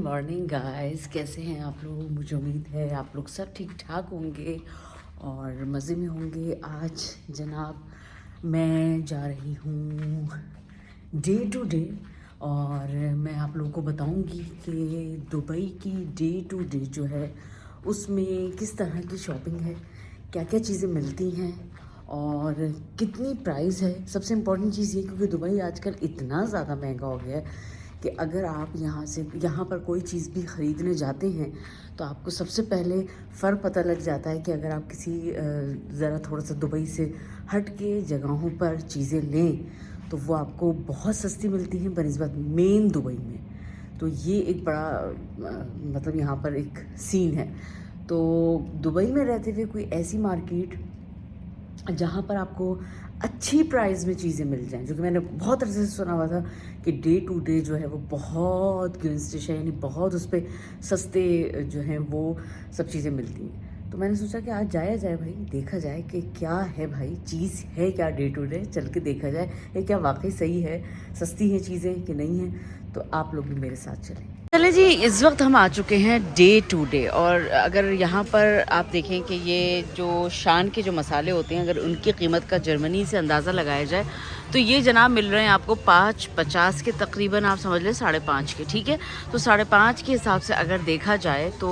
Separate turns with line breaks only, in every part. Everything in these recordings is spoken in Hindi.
मॉर्निंग गाइस, कैसे हैं आप लोग। मुझे उम्मीद है आप लोग सब ठीक ठाक होंगे और मज़े में होंगे। आज जनाब मैं जा रही हूँ डे टू डे और मैं आप लोगों को बताऊंगी कि दुबई की डे टू डे जो है उसमें किस तरह की शॉपिंग है, क्या क्या चीज़ें मिलती हैं और कितनी प्राइस है। सबसे इम्पोर्टेंट चीज़ ये, क्योंकि दुबई आजकल इतना ज़्यादा महंगा हो गया है कि अगर आप यहाँ पर कोई चीज़ भी ख़रीदने जाते हैं तो आपको सबसे पहले फ़र्क पता लग जाता है कि अगर आप किसी ज़रा थोड़ा सा दुबई से हट के जगहों पर चीज़ें लें तो वो आपको बहुत सस्ती मिलती हैं बनिस्बत मेन दुबई में। तो ये एक बड़ा मतलब यहाँ पर एक सीन है। तो दुबई में रहते हुए कोई ऐसी मार्केट जहाँ पर आपको अच्छी प्राइस में चीज़ें मिल जाएं, जो कि मैंने बहुत अरसे से सुना हुआ था कि डे टू डे जो है वो बहुत गुंस्टिश है, यानी बहुत उस पर सस्ते जो हैं वो सब चीज़ें मिलती हैं। तो मैंने सोचा कि आज जाया जाए भाई, देखा जाए कि क्या है भाई, चीज़ है क्या डे टू डे, चल के देखा जाए ये क्या वाकई सही है, सस्ती हैं चीज़ें कि नहीं हैं। तो आप लोग भी मेरे साथ चलें। चले जी, इस वक्त हम आ चुके हैं डे टू डे और अगर यहाँ पर आप देखें कि ये जो शान के जो मसाले होते हैं, अगर उनकी कीमत का जर्मनी से अंदाज़ा लगाया जाए तो ये जनाब मिल रहे हैं आपको 5.50 के तकरीबन, आप समझ लें 5.5 के, ठीक है। तो 5.5 के हिसाब से अगर देखा जाए तो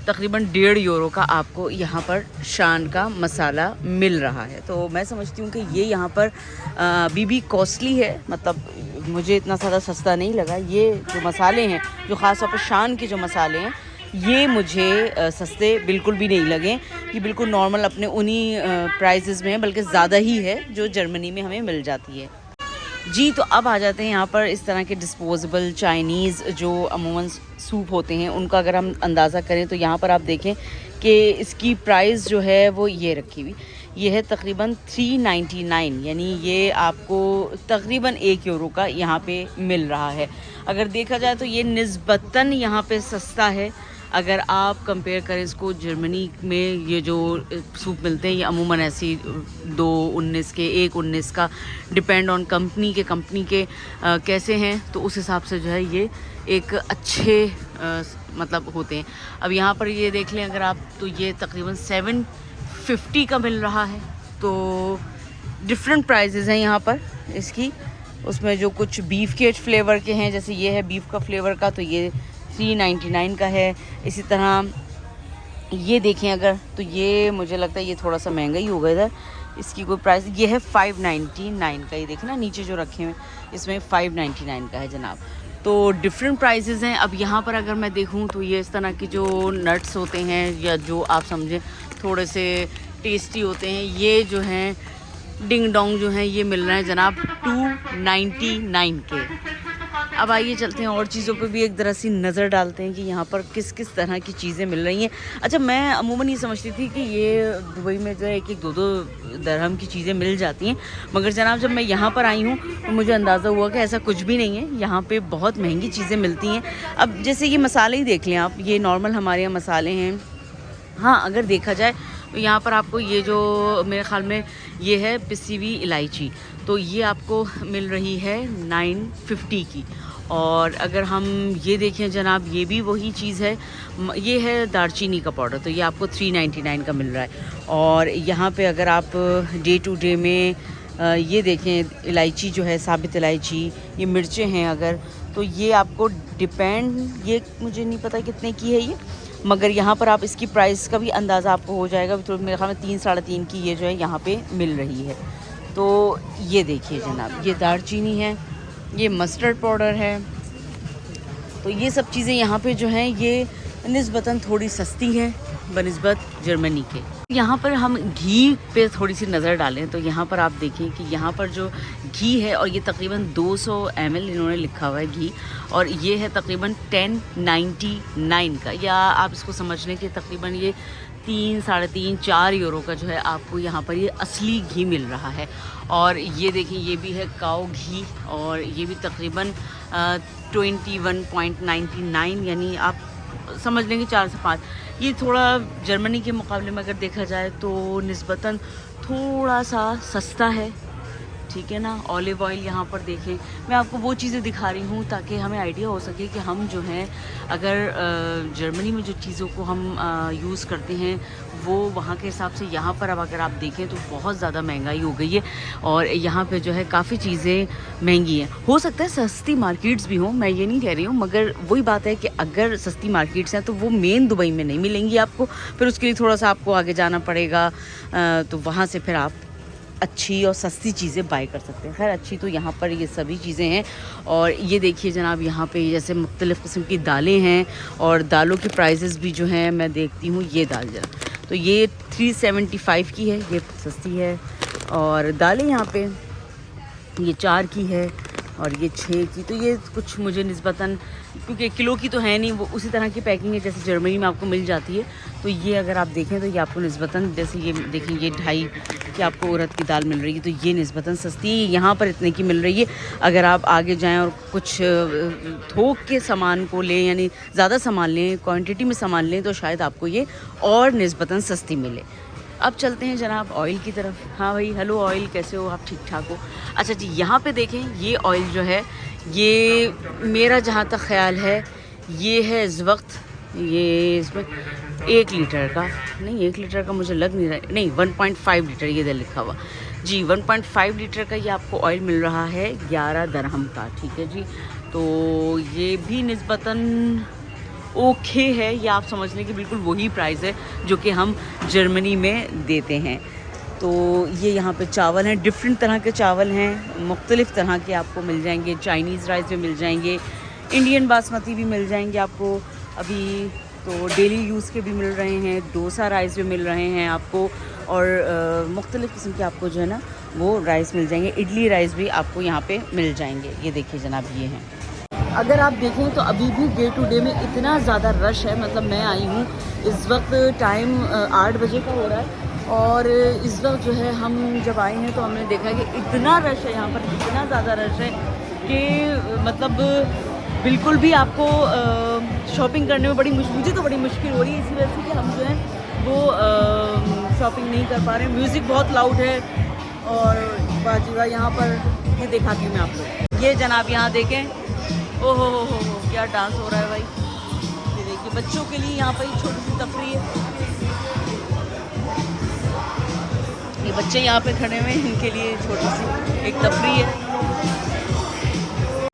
तकरीबन 1.5 यूरो का आपको यहाँ पर शान का मसाला मिल रहा है। तो मैं समझती हूँ कि ये यहाँ पर भी कॉस्टली है, मतलब मुझे इतना ज़्यादा सस्ता नहीं लगा। ये जो मसाले हैं, जो ख़ास तौर पर शान के जो मसाले हैं, ये मुझे सस्ते बिल्कुल भी नहीं लगे। ये बिल्कुल नॉर्मल अपने उन्हीं प्राइसेस में है, बल्कि ज़्यादा ही है जो जर्मनी में हमें मिल जाती है जी। तो अब आ जाते हैं यहाँ पर इस तरह के डिस्पोजेबल चाइनीज़ जो अमूमन सूप होते हैं, उनका अगर हम अंदाज़ा करें तो यहाँ पर आप देखें कि इसकी प्राइस जो है वो ये रखी हुई, ये है तकरीबन 399, यानी ये आपको तकरीबन 1 यूरो का यहाँ पे मिल रहा है। अगर देखा जाए तो ये निस्बतन यहाँ पे सस्ता है। अगर आप कंपेयर करें इसको जर्मनी में, ये जो सूप मिलते हैं ये अमूमन ऐसी 2.19 के 1.19 का, डिपेंड ऑन कंपनी के कैसे हैं, तो उस हिसाब से जो है ये एक अच्छे मतलब होते हैं। अब यहाँ पर ये देख लें अगर आप, तो ये तकरीबन 750 का मिल रहा है। तो डिफरेंट प्राइजेज़ हैं यहाँ पर इसकी। उसमें जो कुछ बीफ के फ्लेवर के हैं, जैसे ये है बीफ का फ्लेवर का, तो ये 399 का है। इसी तरह ये देखें अगर, तो ये मुझे लगता है ये थोड़ा सा महंगा ही होगा इधर, इसकी कोई प्राइस, ये है 599 का। ये देखें ना नीचे जो रखे हुए इसमें 599 का है जनाब। तो डिफरेंट प्राइसेस हैं। अब यहाँ पर अगर मैं देखूँ तो ये इस तरह के जो नट्स होते हैं, या जो आप समझें थोड़े से टेस्टी होते हैं, ये जो हैं डिंग डोंग जो हैं, ये मिल रहे हैं जनाब 299 के। अब आइए चलते हैं और चीज़ों पे भी एक तरह से नज़र डालते हैं कि यहाँ पर किस किस तरह की चीज़ें मिल रही हैं। अच्छा, मैं अमूमन ये समझती थी कि ये दुबई में जो है 1-2 दरहम की चीज़ें मिल जाती हैं, मगर जनाब जब मैं यहाँ पर आई हूँ तो मुझे अंदाज़ा हुआ कि ऐसा कुछ भी नहीं है। यहाँ पे बहुत महंगी चीज़ें मिलती हैं। अब जैसे ये मसाले ही देख लें आप, ये नॉर्मल हमारे यहाँ मसाले हैं। हाँ, अगर देखा जाए तो यहाँ पर आपको ये जो मेरे ख़्याल में ये है पिसी हुई इलायची, तो ये आपको मिल रही है 950 की। और अगर हम ये देखें जनाब, ये भी वही चीज़ है, ये है दालचीनी का पाउडर, तो ये आपको 399 का मिल रहा है। और यहाँ पे अगर आप डे टू डे में ये देखें, इलायची जो है, साबित इलायची, ये मिर्चें हैं अगर, तो ये आपको डिपेंड, ये मुझे नहीं पता कितने की है ये, मगर यहाँ पर आप इसकी प्राइस का भी अंदाज़ा आपको हो जाएगा। तो मेरे ख्याल में 3-3.5 की ये जो है यहाँ पे मिल रही है। तो ये देखिए जनाब, ये दालचीनी है, ये मस्टर्ड पाउडर है। तो ये सब चीज़ें यहाँ पे जो हैं ये निस्बतन थोड़ी सस्ती हैं बनिस्बत जर्मनी के। यहाँ पर हम घी पे थोड़ी सी नज़र डालें तो यहाँ पर आप देखें कि यहाँ पर जो घी है, और ये तकरीबन 200 ml इन्होंने लिखा हुआ है घी, और ये है तकरीबन 1099 का, या आप इसको समझ लें कि तकरीबन ये 3-3.5-4 यूरो का जो है आपको यहाँ पर ये असली घी मिल रहा है। और ये देखिए, ये भी है काऊ घी, और ये भी तकरीबन 21.99, यानी आप समझ लेंगे 4 से 5। ये थोड़ा जर्मनी के मुकाबले में अगर देखा जाए तो निस्बतन थोड़ा सा सस्ता है। ठीक है ना। ऑलिव ऑयल यहाँ पर देखें, मैं आपको वो चीज़ें दिखा रही हूँ ताकि हमें आइडिया हो सके कि हम जो है अगर जर्मनी में जो चीज़ों को हम यूज़ करते हैं वो वहाँ के हिसाब से यहाँ पर अब अगर आप देखें तो बहुत ज़्यादा महंगाई हो गई है और यहाँ पे जो है काफ़ी चीज़ें महंगी हैं। हो सकता है सस्ती मार्केट्स भी हों, मैं ये नहीं कह रही हूँ, मगर वही बात है कि अगर सस्ती मार्केट्स हैं तो वो मेन दुबई में नहीं मिलेंगी आपको, फिर उसके लिए थोड़ा सा आपको आगे जाना पड़ेगा, तो वहाँ से फिर आप अच्छी और सस्ती चीज़ें बाय कर सकते हैं। खैर अच्छी तो यहाँ पर ये सभी चीज़ें हैं। और ये देखिए जनाब, यहाँ पे जैसे मुख्तलिफ़ किस्म की दालें हैं और दालों के प्राइसेस भी जो हैं मैं देखती हूँ। ये दाल जरा, तो ये 375 की है, ये सस्ती है। और दालें यहाँ पे ये 4 की है और ये 6 की, तो ये कुछ मुझे निस्बतन, क्योंकि किलो की तो है नहीं, वो उसी तरह की पैकिंग है जैसे जर्मनी में आपको मिल जाती है। तो ये अगर आप देखें तो ये आपको निस्बतन, जैसे ये देखें ये 2.5 की आपको उड़द की दाल मिल रही है, तो ये निस्बतन सस्ती है, यहाँ पर इतने की मिल रही है। अगर आप आगे जाएं और कुछ थोक के सामान को लें, यानी ज़्यादा सामान लें, क्वांटिटी में सामान लें, तो शायद आपको ये और निस्बतन सस्ती मिले। अब चलते हैं जनाब ऑयल की तरफ। हाँ भाई, हेलो ऑयल, कैसे हो आप? ठीक ठाक हो? अच्छा जी, यहाँ पे देखें ये ऑयल जो है, ये मेरा जहाँ तक ख्याल है ये है इस वक्त, ये इसमें 1 लीटर का नहीं, 1 लीटर का मुझे लग नहीं रहा, नहीं 1.5 लीटर ये लिखा हुआ जी, 1.5 लीटर का ये आपको ऑयल मिल रहा है 11 दरहम का, ठीक है जी। तो ये भी निस्बतन ओके है, ये आप समझ लें कि बिल्कुल वही प्राइस है जो कि हम जर्मनी में देते हैं। तो ये यहाँ पे चावल हैं, डिफरेंट तरह के चावल हैं, मुख्तलिफ़ तरह के आपको मिल जाएंगे। चाइनीज़ राइस भी मिल जाएंगे, इंडियन बासमती भी मिल जाएंगे आपको अभी, तो डेली यूज़ के भी मिल रहे हैं, डोसा राइस भी मिल रहे हैं आपको, और मुख्तलिफ़ किस्म के आपको जो है ना वो राइस मिल जाएंगे। इडली राइस भी आपको यहाँ पे मिल जाएंगे। ये देखिए जनाब, ये हैं। अगर आप देखें तो अभी भी डे टू डे में इतना ज़्यादा रश है, मतलब मैं आई हूँ इस वक्त टाइम 8 बजे का हो रहा है, और इस वक्त जो है हम जब आए हैं तो हमने देखा कि इतना रश है यहाँ पर, इतना ज़्यादा रश है कि मतलब बिल्कुल भी आपको शॉपिंग करने में मुझे तो बड़ी मुश्किल हो रही है, इसी वजह से कि हम जो है वो शॉपिंग नहीं कर पा रहे हैं। म्यूज़िक बहुत लाउड है और बाजीवा यहाँ पर, ये दिखाती हूँ मैं आपको। ये जनाब यहाँ देखें, ओहो हो क्या डांस हो रहा है भाई। ये देखिए बच्चों के लिए यहाँ पर छोटी सी तफरी है, ये बच्चे यहाँ पे खड़े हुए हैं, इनके लिए छोटी सी एक तफरी है।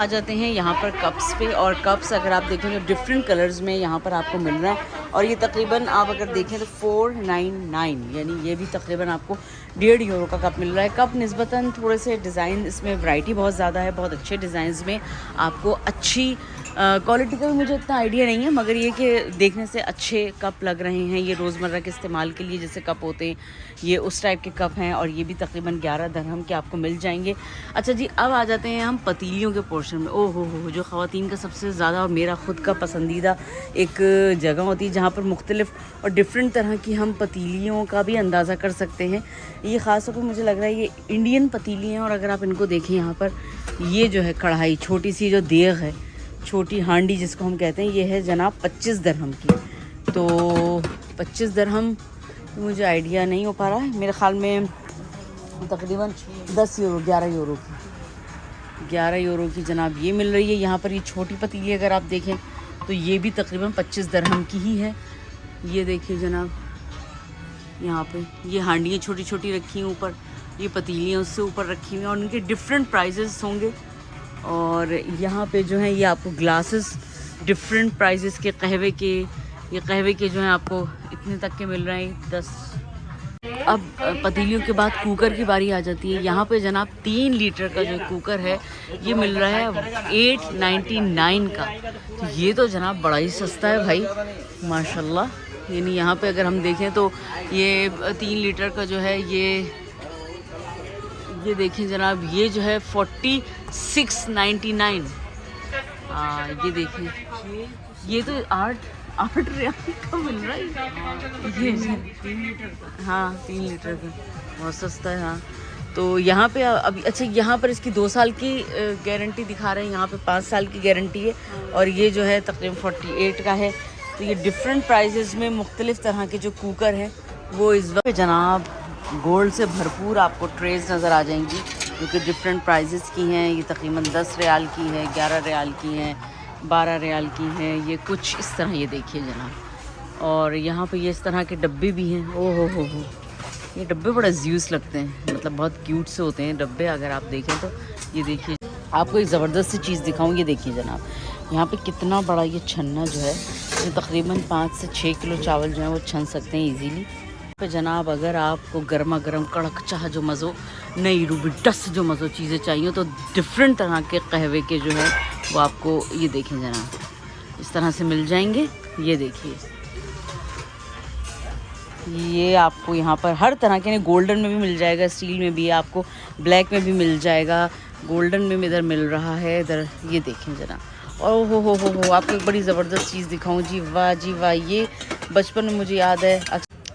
आ जाते हैं यहाँ पर कप्स पे, और कप्स अगर आप देखेंगे डिफरेंट कलर्स में यहाँ पर आपको मिल रहा है, और ये तकरीबन आप अगर देखें तो 499, यानी ये भी तकरीबन आपको 1.5 यूरो का कप मिल रहा है। कप निस्बतन थोड़े से डिज़ाइन, इसमें वैरायटी बहुत ज़्यादा है, बहुत अच्छे डिज़ाइंस में आपको अच्छी क्वालिटी का भी मुझे इतना आइडिया नहीं है, मगर ये कि देखने से अच्छे कप लग रहे हैं। ये रोज़मर्रा के इस्तेमाल के लिए जैसे कप होते हैं, ये उस टाइप के कप हैं, और ये भी तकरीबन 11 दरहम के आपको मिल जाएंगे। अच्छा जी, अब आ जाते हैं हम पतीलियों के पोर्शन में। ओह हो, जो ख़वातीन का सबसे ज़्यादा और मेरा ख़ुद का पसंदीदा एक जगह होती है जहाँ पर मुख्तलिफ़ और डिफरेंट तरह की हम पतीलियों का भी अंदाज़ा कर सकते हैं। ये ख़ास तौर पर मुझे लग रहा है ये इंडियन पतीली हैं, और अगर आप इनको देखें यहाँ पर, ये जो है कढ़ाई, छोटी सी जो देग है, छोटी हांडी जिसको हम कहते हैं, ये है जनाब 25 दरहम की। तो 25 दरहम मुझे आइडिया नहीं हो पा रहा है, मेरे ख़्याल में तकरीबन 10 यूरो, 11 यूरो की, 11 यूरो की जनाब ये मिल रही है। यहाँ पर ये छोटी पतीली अगर आप देखें तो ये भी तकरीबन 25 दरहम की ही है। ये देखिए जनाब, यहाँ पे ये हांडियाँ छोटी छोटी रखी हैं ऊपर, ये पतीलियाँ उससे ऊपर रखी हुई हैं, और उनके डिफरेंट प्राइजेस होंगे। और यहाँ पे जो है ये आपको ग्लासेस डिफरेंट प्राइजेस के, कहवे के, ये कहवे के जो हैं आपको इतने तक के मिल रहे हैं 10। अब पतीलियों के बाद कुकर की बारी आ जाती है। यहाँ पे जनाब 3 लीटर का जो कुकर है ये मिल रहा है 899 का, तो ये तो जनाब बड़ा ही सस्ता है भाई, माशाल्लाह। यानी यहाँ पे अगर हम देखें तो ये 3 लीटर का जो है ये देखें जनाब, ये जो है 4699। ये देखें, ये तो 8 रियाल का मिल रहा है, ये 3 लीटर का। हाँ 3 लीटर का, बहुत सस्ता है। हाँ तो यहाँ पे अभी, अच्छा यहाँ पर इसकी 2 साल की गारंटी दिखा रहे हैं, यहाँ पे 5 साल की गारंटी है, और ये जो है तकरीबन 48 का है। तो ये डिफरेंट प्राइजेस में मुख्तलिफ़ तरह के जो कुकर हैं वो इस वक्त जनाब गोल्ड से भरपूर आपको ट्रेज नज़र आ जाएंगी। क्योंकि डिफरेंट प्राइजेस की हैं। ये तकरीबन 10 रियाल की है, 11 रियाल की हैं, 12 रियाल की हैं, ये कुछ इस तरह। ये देखिए जनाब, और यहाँ पे ये इस तरह के डब्बे भी हैं। ओह हो, ये डब्बे बड़ा ज़्यूस लगते हैं, मतलब बहुत क्यूट से होते हैं डब्बे अगर आप देखें तो। ये देखिए, आपको एक ज़बरदस्त सी चीज़ दिखाऊँ। ये देखिए जनाब, यहाँ पे कितना बड़ा ये छन्ना जो है, जो तकरीबन 5 से 6 किलो चावल जो है वो छन सकते हैं ईजीली। पे जनाब अगर आपको गर्मा गर्म कड़क चाह जो मज़ो, नई रूबी डस जो मज़ो चीज़ें चाहिए तो डिफरेंट तरह के कहवे के जो है वो आपको, ये देखें जनाब, इस तरह से मिल जाएंगे। ये देखिए, ये आपको यहाँ पर हर तरह के, गोल्डन में भी मिल जाएगा, स्टील में भी, आपको ब्लैक में भी मिल जाएगा, गोल्डन में इधर मिल रहा है इधर। ये देखें जनाब, और हो आपको एक बड़ी ज़बरदस्त चीज़ दिखाऊं जी, वाह जी वाह। ये बचपन में मुझे याद है,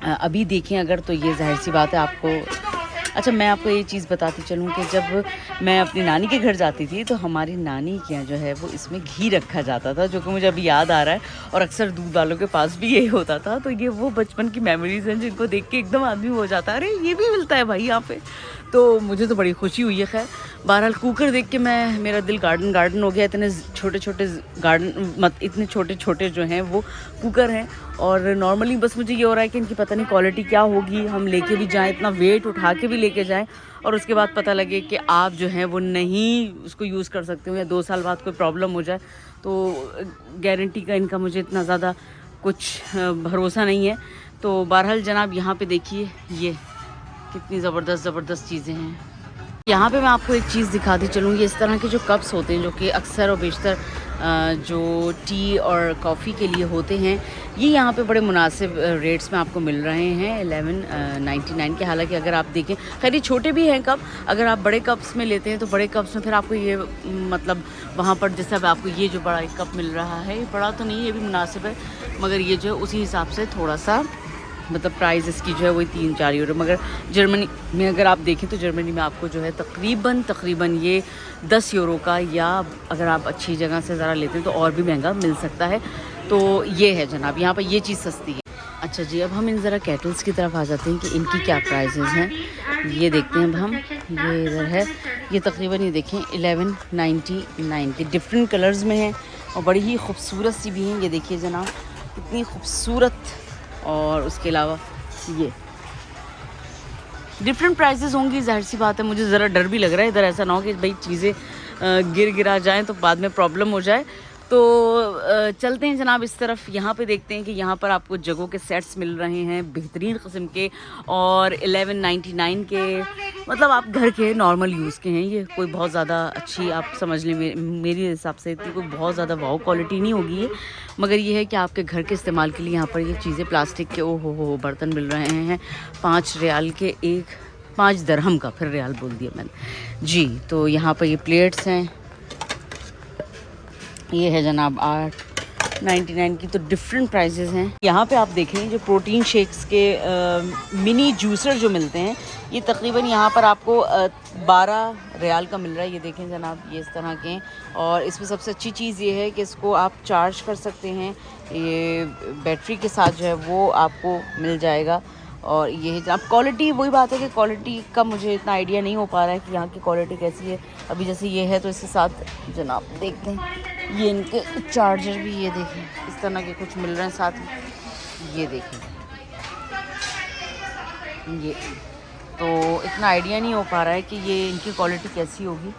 अभी देखें अगर तो ये जाहिर सी बात है आपको। अच्छा, मैं आपको ये चीज़ बताती चलूँ कि जब मैं अपनी नानी के घर जाती थी तो हमारी नानी के यहाँ जो है वो इसमें घी रखा जाता था, जो कि मुझे अभी याद आ रहा है, और अक्सर दूध वालों के पास भी यही होता था। तो ये वो बचपन की मेमोरीज़ हैं जिनको देख के एकदम आदमी हो जाता है, अरे ये भी मिलता है भाई यहाँ पे। तो मुझे तो बड़ी खुशी हुई है। खैर बहरहाल कुकर देख के मेरा दिल गार्डन हो गया। इतने छोटे छोटे गार्डन, इतने छोटे छोटे जो हैं वो कुकर हैं, और नॉर्मली बस मुझे ये हो रहा है कि इनकी पता नहीं क्वालिटी क्या होगी, हम लेके भी जाएं, इतना वेट उठा के भी लेके जाएं, और उसके बाद पता लगे कि आप जो हैं वो नहीं उसको यूज़ कर सकते हो, या 2 साल बाद कोई प्रॉब्लम हो जाए, तो गारंटी का इनका मुझे इतना ज़्यादा कुछ भरोसा नहीं है। तो बहरहाल जनाब, यहाँ पे देखिए ये कितनी ज़बरदस्त चीज़ें हैं। यहाँ पे मैं आपको एक चीज़ दिखाती चलूँगी। इस तरह के जो कप्स होते हैं, जो कि अक्सर और बेशतर जो टी और कॉफ़ी के लिए होते हैं, ये यहाँ पे बड़े मुनासिब रेट्स में आपको मिल रहे हैं, 11.99 के। हालांकि अगर आप देखें, खैर ये छोटे भी हैं कप, अगर आप बड़े कप्स में लेते हैं तो बड़े कप्स में फिर आपको ये मतलब वहाँ पर जैसे अब आपको ये जो बड़ा एक कप मिल रहा है, ये बड़ा तो नहीं, ये भी मुनासिब है, मगर ये जो है उसी हिसाब से थोड़ा सा मतलब प्राइस इसकी जो है वही 3-4 यूरो। मगर जर्मनी में अगर आप देखें तो जर्मनी में आपको जो है तकरीबन ये 10 यूरो का, या अगर आप अच्छी जगह से ज़रा लेते हैं तो और भी महंगा मिल सकता है। तो ये है जनाब, यहाँ पर ये चीज़ सस्ती है। अच्छा जी, अब हम इन ज़रा केटल्स की तरफ आ जाते हैं कि इनकी क्या प्राइसेस हैं, ये देखते हैं अब हम। ये इधर है, ये तकरीबन ये देखें 11.99 के, डिफरेंट कलर्स में हैं और बड़ी ही खूबसूरत सी भी हैं। ये देखिए जनाब, कितनी खूबसूरत। और उसके अलावा ये डिफरेंट प्राइसेस होंगी, जाहिर सी बात है। मुझे ज़रा डर भी लग रहा है इधर, ऐसा ना हो कि भाई चीज़ें गिरा जाएं तो बाद में प्रॉब्लम हो जाए। तो चलते हैं जनाब इस तरफ। यहाँ पे देखते हैं कि यहाँ पर आपको जगों के सेट्स मिल रहे हैं बेहतरीन किस्म के, और 11.99 के, मतलब आप घर के नॉर्मल यूज़ के हैं। ये कोई बहुत ज़्यादा अच्छी, आप समझ लें मेरे हिसाब से इतनी कोई बहुत ज़्यादा वाव क्वालिटी नहीं होगी ये, मगर ये है कि आपके घर के इस्तेमाल के लिए यहाँ पर ये चीज़ें प्लास्टिक के हो बर्तन मिल रहे हैं 5 रियाल के, 5 दरहम का, फिर रियाल बोल दिया मैंने जी। तो यहाँ पर ये प्लेट्स हैं, ये है जनाब 8.99 की। तो डिफरेंट प्राइसेस हैं। यहाँ पे आप देखें जो प्रोटीन शेक्स के मिनी जूसर जो मिलते हैं, ये तकरीबन यहाँ पर आपको 12 रियाल का मिल रहा है। ये देखें जनाब, ये इस तरह के हैं, और इसमें सबसे अच्छी चीज़ ये है कि इसको आप चार्ज कर सकते हैं, ये बैटरी के साथ जो है वो आपको मिल जाएगा। और ये है जनाब क्वालिटी, वही बात है कि क्वालिटी का मुझे इतना आइडिया नहीं हो पा रहा है कि यहाँ की क्वालिटी कैसी है। अभी जैसे ये है तो इसके साथ जनाब देखते हैं, ये इनके चार्जर भी ये देखें इस तरह के कुछ मिल रहे हैं साथ में। ये देखें, ये तो इतना आइडिया नहीं हो पा रहा है कि ये इनकी क्वालिटी कैसी होगी।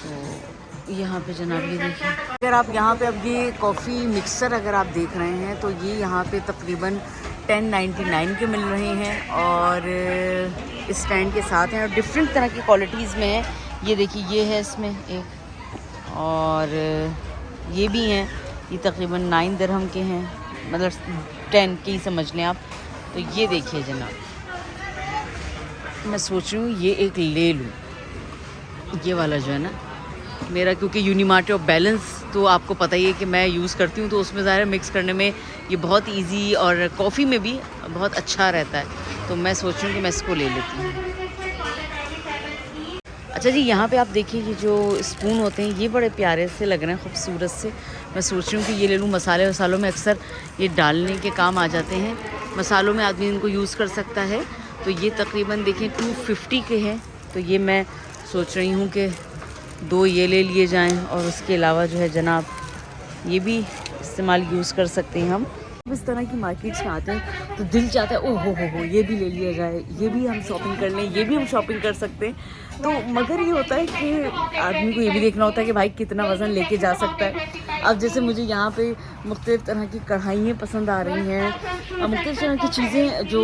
तो यहाँ पे जनाब ये देखिए, अगर आप यहाँ पे अब ये कॉफ़ी मिक्सर अगर आप देख रहे हैं तो ये यहाँ पे तकरीबन 10.99 के मिल रहे हैं, और स्टैंड के साथ हैं, और डिफरेंट तरह की क्वालिटीज़ में है। ये देखिए, ये है इसमें एक, और ये भी हैं, ये तकरीबन 9 दिरहम के हैं, मतलब 10 के ही समझ लें आप। तो ये देखिए जनाब, मैं सोच रही हूँ ये एक ले लूँ, ये वाला जो है ना मेरा, क्योंकि यूनिमार्ट और बैलेंस तो आपको पता ही है कि मैं यूज़ करती हूँ, तो उसमें ज़ाहिर मिक्स करने में ये बहुत इजी, और कॉफ़ी में भी बहुत अच्छा रहता है। तो मैं सोच रही हूँ कि मैं इसको ले लेती हूँ। अच्छा जी, यहाँ पे आप देखिए ये जो स्पून होते हैं ये बड़े प्यारे से लग रहे हैं, खूबसूरत से। मैं सोच रही हूँ कि ये ले लूँ। वसालों में अक्सर ये डालने के काम आ जाते हैं, मसालों में आदमी इनको यूज़ कर सकता है। तो ये तकरीबन देखें 250 के हैं, तो ये मैं सोच रही हूँ कि 2 ये ले लिए जाएं और उसके अलावा जो है जनाब ये भी इस्तेमाल यूज़ कर सकते हैं हम। इस तरह की मार्केट्स में आते हैं तो दिल चाहता है ओ हो ये भी ले लिया जाए, ये भी हम शॉपिंग कर लें, ये भी हम शॉपिंग कर सकते हैं। तो मगर ये होता है कि आदमी को ये भी देखना होता है कि भाई कितना वज़न लेके जा सकता है। अब जैसे मुझे यहाँ पे मुख्तलिफ़ तरह की कढ़ाइयाँ पसंद आ रही हैं, मुख्तलिफ़ तरह की चीज़ें जो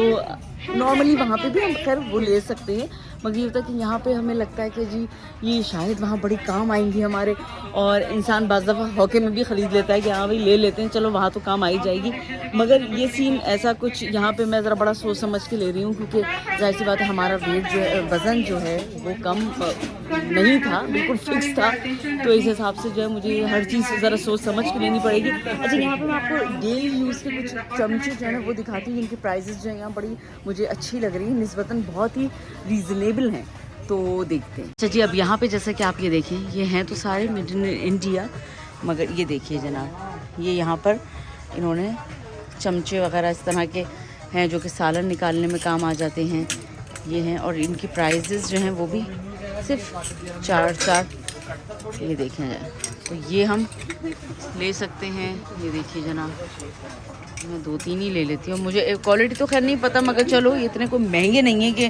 नॉर्मली वहाँ पे भी हम खैर वो ले सकते हैं, मगर ये होता है कि यहाँ पे हमें लगता है कि जी ये शायद वहाँ बड़ी काम आएंगी हमारे, और इंसान बाज़ दफ़ा हौके में भी ख़रीद लेता है कि हाँ भाई ले लेते हैं, चलो वहाँ तो काम आ ही जाएगी। मगर ये सीन ऐसा कुछ यहाँ पे मैं ज़रा बड़ा सोच समझ के ले रही हूँ, क्योंकि जाहिर सी बात है हमारा वेट जो है, वज़न जो है वो कम नहीं था, बिल्कुल फिक्स था। तो इस हिसाब से जो है मुझे हर चीज़ ज़रा सोच समझ के लेनी पड़ेगी। अच्छा, यहाँ पर मैं आपको डेली यूज़ के कुछ चमचे जो है ना वो दिखाती हूँ, जिनकी प्राइजेस जो है यहाँ बड़ी मुझे अच्छी लग रही है, निस्बतन बहुत ही रीज़नेबल हैं। तो देखते हैं। अच्छा जी, अब यहाँ पे जैसा कि आप ये देखें, ये हैं तो सारे मेड इन इंडिया, मगर ये देखिए जनाब, ये यहाँ पर इन्होंने चमचे वगैरह इस तरह के हैं जो कि सालन निकालने में काम आ जाते हैं, ये हैं। और इनकी प्राइजेस जो हैं वो भी सिर्फ 4 ये देखें जाए तो ये हम ले सकते हैं। ये देखिए जनाब, मैं 2-3 ही ले लेती हूँ, मुझे क्वालिटी तो खैर नहीं पता, मगर चलो ये इतने कोई महंगे नहीं है कि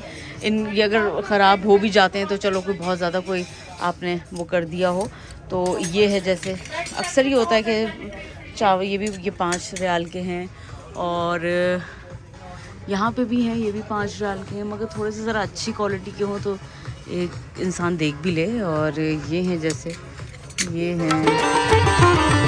ये अगर ख़राब हो भी जाते हैं तो चलो कोई बहुत ज़्यादा कोई आपने वो कर दिया हो। तो ये है, जैसे अक्सर ये होता है कि चावल ये भी ये 5 रियाल के हैं, और यहाँ पे भी हैं ये भी 5 रियाल के हैं, मगर थोड़े से ज़रा अच्छी क्वालिटी के हों तो एक इंसान देख भी ले। और ये हैं, जैसे ये हैं